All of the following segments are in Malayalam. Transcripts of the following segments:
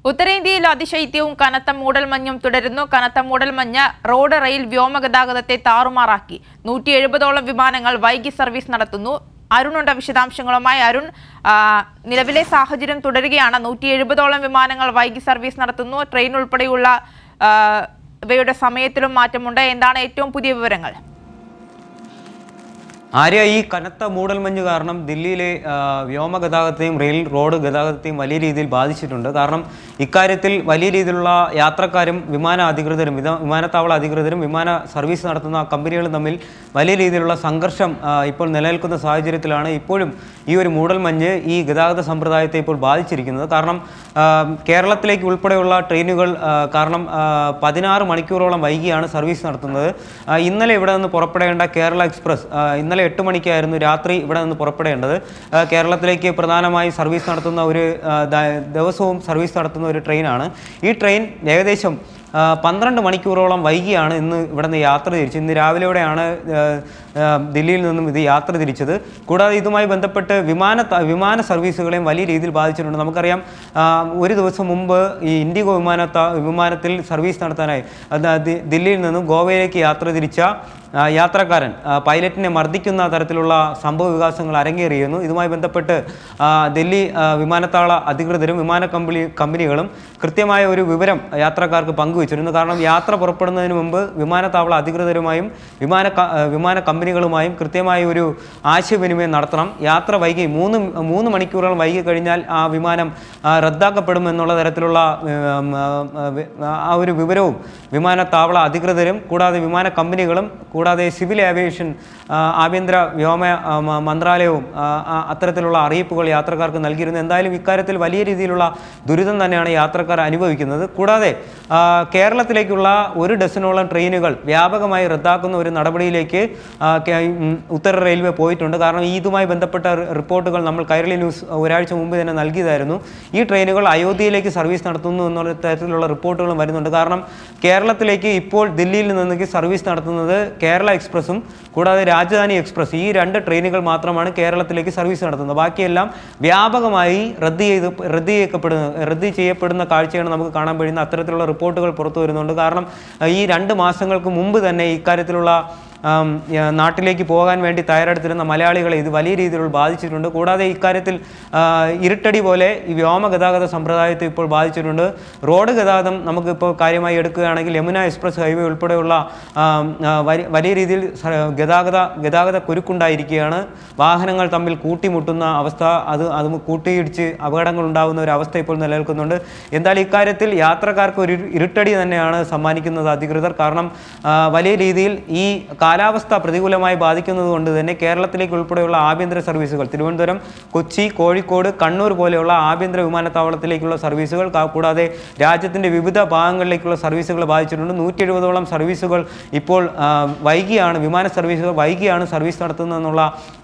ഉത്തരേന്ത്യയിൽ അതിശൈത്യവും കനത്ത മൂടൽമഞ്ഞും തുടരുന്നു. കനത്ത മൂടൽമഞ്ഞ് റോഡ്, റെയിൽ, വ്യോമഗതാഗതത്തെ താറുമാറാക്കി. 170ഓളം വിമാനങ്ങൾ വൈകി സർവീസ് നടത്തുന്നു. അരുണുണ്ട് വിശദാംശങ്ങളുമായി. അരുൺ, നിലവിലെ സാഹചര്യം തുടരുകയാണ്. 170ഓളം വിമാനങ്ങൾ വൈകി സർവീസ് നടത്തുന്നു. ട്രെയിൻ ഉൾപ്പെടെയുള്ള ഇവയുടെ സമയത്തിലും മാറ്റമുണ്ട്. എന്താണ് ഏറ്റവും പുതിയ വിവരങ്ങൾ? ആര്യ, ഈ കനത്ത മൂടൽമഞ്ഞ് കാരണം ദില്ലിയിലെ വ്യോമഗതാഗതത്തെയും റോഡ് ഗതാഗതത്തെയും വലിയ രീതിയിൽ ബാധിച്ചിട്ടുണ്ട്. കാരണം ഇക്കാര്യത്തിൽ വലിയ രീതിയിലുള്ള യാത്രക്കാരും വിമാന അധികൃതരും വിമാനത്താവള അധികൃതരും വിമാന സർവീസ് നടത്തുന്ന കമ്പനികളും തമ്മിൽ വലിയ രീതിയിലുള്ള സംഘർഷം ഇപ്പോൾ നിലനിൽക്കുന്ന സാഹചര്യത്തിലാണ് ഇപ്പോഴും ഈ ഒരു മൂടൽമഞ്ഞ് ഈ ഗതാഗത സമ്പ്രദായത്തെ ഇപ്പോൾ ബാധിച്ചിരിക്കുന്നത്. കാരണം കേരളത്തിലേക്ക് ഉൾപ്പെടെയുള്ള ട്രെയിനുകൾ കാരണം 16 മണിക്കൂറോളം വൈകിയാണ് സർവീസ് നടത്തുന്നത്. ഇന്നലെ ഇവിടെ നിന്ന് പുറപ്പെടേണ്ട കേരള എക്സ്പ്രസ് ഇന്നലെ 8 മണിക്കായിരുന്നു രാത്രി ഇവിടെ നിന്ന് പുറപ്പെടേണ്ടത്. കേരളത്തിലേക്ക് പ്രധാനമായി സർവീസ് നടത്തുന്ന ദിവസവും സർവീസ് നടത്തുന്ന ഒരു ട്രെയിനാണ്. ഈ ട്രെയിൻ ഏകദേശം 12 മണിക്കൂറോളം വൈകിയാണ് ഇന്ന് ഇവിടെ നിന്ന് യാത്ര തിരിച്ചത്. ഇന്ന് രാവിലെയോടെയാണ് ദില്ലിയിൽ നിന്നും ഇത് യാത്ര തിരിച്ചത്. കൂടാതെ ഇതുമായി ബന്ധപ്പെട്ട് വിമാന സർവീസുകളെയും വലിയ രീതിയിൽ ബാധിച്ചിട്ടുണ്ട്. നമുക്കറിയാം, ഒരു ദിവസം മുമ്പ് ഈ ഇൻഡിഗോ വിമാനത്തിൽ സർവീസ് നടത്താനായി ദില്ലിയിൽ നിന്നും ഗോവയിലേക്ക് യാത്ര തിരിച്ച യാത്രക്കാരൻ പൈലറ്റിനെ മർദ്ദിക്കുന്ന തരത്തിലുള്ള സംഭവ വികാസങ്ങൾ അരങ്ങേറിയിരുന്നു. ഇതുമായി ബന്ധപ്പെട്ട് ദില്ലി വിമാനത്താവള അധികൃതരും കമ്പനികളും കൃത്യമായ ഒരു വിവരം യാത്രക്കാർക്ക് പങ്കുവച്ചിരുന്നു. കാരണം യാത്ര പുറപ്പെടുന്നതിന് മുമ്പ് വിമാനത്താവള അധികൃതരുമായും വിമാന കമ്പനികളുമായും കൃത്യമായ ഒരു ആശയവിനിമയം നടത്തണം. യാത്ര വൈകി 3 മണിക്കൂറോളം വൈകി കഴിഞ്ഞാൽ ആ വിമാനം റദ്ദാക്കപ്പെടും എന്നുള്ള തരത്തിലുള്ള ആ ഒരു വിവരവും വിമാനത്താവള അധികൃതരും കൂടാതെ വിമാന കമ്പനികളും കൂടാതെ സിവിൽ ഏവിയേഷൻ ആഭ്യന്തര വ്യോമ മന്ത്രാലയവും അത്തരത്തിലുള്ള അറിയിപ്പുകൾ യാത്രക്കാർക്ക് നൽകിയിരുന്നു. എന്തായാലും ഇക്കാര്യത്തിൽ വലിയ രീതിയിലുള്ള ദുരിതം തന്നെയാണ് യാത്രക്കാർ അനുഭവിക്കുന്നത്. കൂടാതെ കേരളത്തിലേക്കുള്ള 1 ഡസനോളം ട്രെയിനുകൾ വ്യാപകമായി റദ്ദാക്കുന്ന ഒരു നടപടിയിലേക്ക് ഉത്തര റെയിൽവേ പോയിട്ടുണ്ട്. കാരണം ഇതുമായി ബന്ധപ്പെട്ട റിപ്പോർട്ടുകൾ നമ്മൾ കൈരളി ന്യൂസ് ഒരാഴ്ച മുമ്പ് തന്നെ നൽകിയതായിരുന്നു. ഈ ട്രെയിനുകൾ അയോധ്യയിലേക്ക് സർവീസ് നടത്തുന്നു എന്നുള്ള തരത്തിലുള്ള റിപ്പോർട്ടുകളും വരുന്നുണ്ട്. കാരണം കേരളത്തിലേക്ക് ഇപ്പോൾ ദില്ലിയിൽ നിന്നേക്ക് സർവീസ് നടത്തുന്നത് കേരള എക്സ്പ്രസും കൂടാതെ രാജധാനി എക്സ്പ്രസ്, ഈ 2 ട്രെയിനുകൾ മാത്രമാണ് കേരളത്തിലേക്ക് സർവീസ് നടത്തുന്നത്. ബാക്കിയെല്ലാം വ്യാപകമായി റദ്ദ് ചെയ്യപ്പെടുന്ന കാഴ്ചയാണ് നമുക്ക് കാണാൻ കഴിയുന്ന അത്തരത്തിലുള്ള റിപ്പോർട്ടുകൾ പുറത്തു വരുന്നുണ്ട്. കാരണം ഈ 2 മാസങ്ങൾക്ക് മുമ്പ് തന്നെ ഇക്കാര്യത്തിലുള്ള നാട്ടിലേക്ക് പോകാൻ വേണ്ടി തയ്യാറെടുത്തിരുന്ന മലയാളികളെ ഇത് വലിയ രീതിയിൽ ബാധിച്ചിട്ടുണ്ട്. കൂടാതെ ഇക്കാര്യത്തിൽ ഇരുട്ടടി പോലെ ഈ വ്യോമഗതാഗത സമ്പ്രദായത്തെ ഇപ്പോൾ ബാധിച്ചിട്ടുണ്ട്. റോഡ് ഗതാഗതം നമുക്കിപ്പോൾ കാര്യമായി എടുക്കുകയാണെങ്കിൽ യമുന എക്സ്പ്രസ് ഹൈവേ ഉൾപ്പെടെയുള്ള വലിയ രീതിയിൽ ഗതാഗത കുരുക്കുണ്ടായിരിക്കുകയാണ്. വാഹനങ്ങൾ തമ്മിൽ കൂട്ടിമുട്ടുന്ന അവസ്ഥ, അത് കൂട്ടിയിടിച്ച് അപകടങ്ങൾ ഉണ്ടാകുന്ന ഒരു അവസ്ഥ ഇപ്പോൾ നിലനിൽക്കുന്നുണ്ട്. എന്തായാലും ഇക്കാര്യത്തിൽ യാത്രക്കാർക്ക് ഒരു ഇരുട്ടടി തന്നെയാണ് സമ്മാനിക്കുന്നത് അധികൃതർ. കാരണം വലിയ രീതിയിൽ ഈ കാലാവസ്ഥ പ്രതികൂലമായി ബാധിക്കുന്നത് കൊണ്ട് തന്നെ കേരളത്തിലേക്ക് ഉൾപ്പെടെയുള്ള ആഭ്യന്തര സർവീസുകൾ തിരുവനന്തപുരം, കൊച്ചി, കോഴിക്കോട്, കണ്ണൂർ പോലെയുള്ള ആഭ്യന്തര വിമാനത്താവളത്തിലേക്കുള്ള സർവീസുകൾ കൂടാതെ രാജ്യത്തിൻ്റെ വിവിധ ഭാഗങ്ങളിലേക്കുള്ള സർവീസുകൾ ബാധിച്ചിട്ടുണ്ട്. 170ഓളം സർവീസുകൾ ഇപ്പോൾ വിമാന സർവീസുകൾ വൈകിയാണ് സർവീസ് നടത്തുന്നതെന്നുള്ള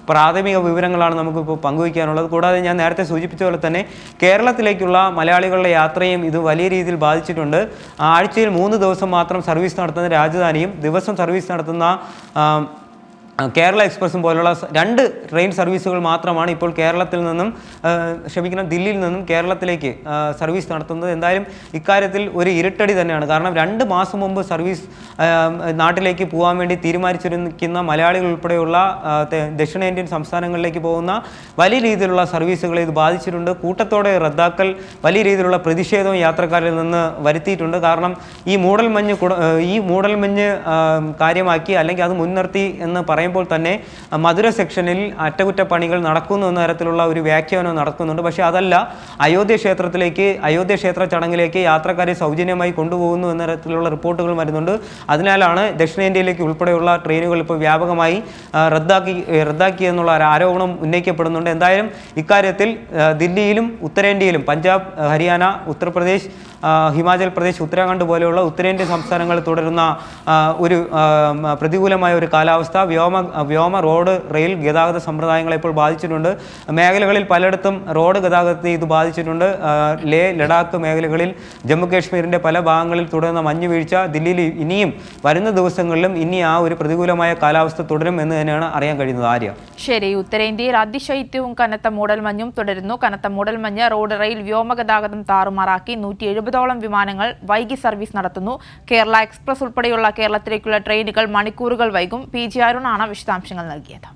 പ്രാഥമിക വിവരങ്ങളാണ് നമുക്കിപ്പോൾ പങ്കുവയ്ക്കാനുള്ളത്. കൂടാതെ ഞാൻ നേരത്തെ സൂചിപ്പിച്ച പോലെ തന്നെ കേരളത്തിലേക്കുള്ള മലയാളികളുടെ യാത്രയും ഇത് വലിയ രീതിയിൽ ബാധിച്ചിട്ടുണ്ട്. ആഴ്ചയിൽ 3 ദിവസം മാത്രം സർവീസ് നടത്തുന്ന രാജധാനിയും ദിവസം സർവീസ് നടത്തുന്ന കേരള എക്സ്പ്രസും പോലുള്ള 2 ട്രെയിൻ സർവീസുകൾ മാത്രമാണ് ഇപ്പോൾ ദില്ലിയിൽ നിന്നും കേരളത്തിലേക്ക് സർവീസ് നടത്തുന്നത്. എന്തായാലും ഇക്കാര്യത്തിൽ ഒരു ഇരുട്ടടി തന്നെയാണ്. കാരണം 2 മാസം മുമ്പ് സർവീസ് നാട്ടിലേക്ക് പോകാൻ വേണ്ടി തീരുമാനിച്ചിരിക്കുന്ന മലയാളികൾ ഉൾപ്പെടെയുള്ള ദക്ഷിണേന്ത്യൻ സംസ്ഥാനങ്ങളിലേക്ക് പോകുന്ന വലിയ രീതിയിലുള്ള സർവീസുകളെ ഇത് ബാധിച്ചിട്ടുണ്ട്. കൂട്ടത്തോടെ റദ്ദാക്കൽ വലിയ രീതിയിലുള്ള പ്രതിഷേധവും യാത്രക്കാരിൽ നിന്ന് വരുത്തിയിട്ടുണ്ട്. കാരണം ഈ മൂടൽമഞ്ഞ് കാര്യമാക്കി അല്ലെങ്കിൽ അത് മുൻനിർത്തി എന്ന് പറയുമ്പോൾ തന്നെ മധുര സെക്ഷനിൽ അറ്റകുറ്റപ്പണികൾ നടക്കുന്നു എന്ന തരത്തിലുള്ള ഒരു വ്യാഖ്യാനം നടക്കുന്നുണ്ട്. പക്ഷേ അതല്ല, അയോധ്യ ക്ഷേത്ര ചടങ്ങിലേക്ക് യാത്രക്കാരെ സൗജന്യമായി കൊണ്ടുപോകുന്നു എന്ന തരത്തിലുള്ള റിപ്പോർട്ടുകൾ വരുന്നുണ്ട്. അതിനാലാണ് ദക്ഷിണേന്ത്യയിലേക്ക് ഉൾപ്പെടെയുള്ള ട്രെയിനുകൾ ഇപ്പോൾ വ്യാപകമായി റദ്ദാക്കി എന്നുള്ള ഒരു ആരോപണം ഉന്നയിക്കപ്പെടുന്നുണ്ട്. എന്തായാലും ഇക്കാര്യത്തിൽ ദില്ലിയിലും ഉത്തരേന്ത്യയിലും പഞ്ചാബ്, ഹരിയാന, ഉത്തർപ്രദേശ്, ഹിമാചൽ പ്രദേശ്, ഉത്തരാഖണ്ഡ് പോലെയുള്ള ഉത്തരേന്ത്യൻ സംസ്ഥാനങ്ങളിൽ തുടരുന്ന ഒരു പ്രതികൂലമായ ഒരു കാലാവസ്ഥ വ്യോമ റോഡ് റെയിൽ ഗതാഗത സമ്പ്രദായങ്ങളെ ഇപ്പോൾ ബാധിച്ചിട്ടുണ്ട്. മേഖലകളിൽ പലയിടത്തും റോഡ് ഗതാഗതത്തെ ഇത് ബാധിച്ചിട്ടുണ്ട്. ലേ, ലഡാക്ക് മേഖലകളിൽ, ജമ്മു കാശ്മീരിൻ്റെ പല ഭാഗങ്ങളിൽ തുടരുന്ന മഞ്ഞുവീഴ്ച ദില്ലിയിൽ ഇനിയും വരുന്ന ദിവസങ്ങളിലും ഇനി ആ ഒരു പ്രതികൂലമായ കാലാവസ്ഥ തുടരും എന്ന് തന്നെയാണ് അറിയാൻ കഴിയുന്നത്. ആര്യ, ശരി. ഉത്തരേന്ത്യയിൽ അതിശൈത്യവും കനത്ത മൂടൽമഞ്ഞും തുടരുന്നു. കനത്ത മൂടൽമഞ്ഞ് റോഡ് റെയിൽ വ്യോമഗതാഗതം താറുമാറാക്കി. 170ഓളം വിമാനങ്ങൾ വൈകി സർവീസ് നടത്തുന്നു. കേരള എക്സ്പ്രസ് ഉൾപ്പെടെയുള്ള കേരളത്തിലേക്കുള്ള ട്രെയിനുകൾ മണിക്കൂറുകൾ വൈകും. PG അരുണാണ് വിശദാംശങ്ങൾ നൽകിയത്.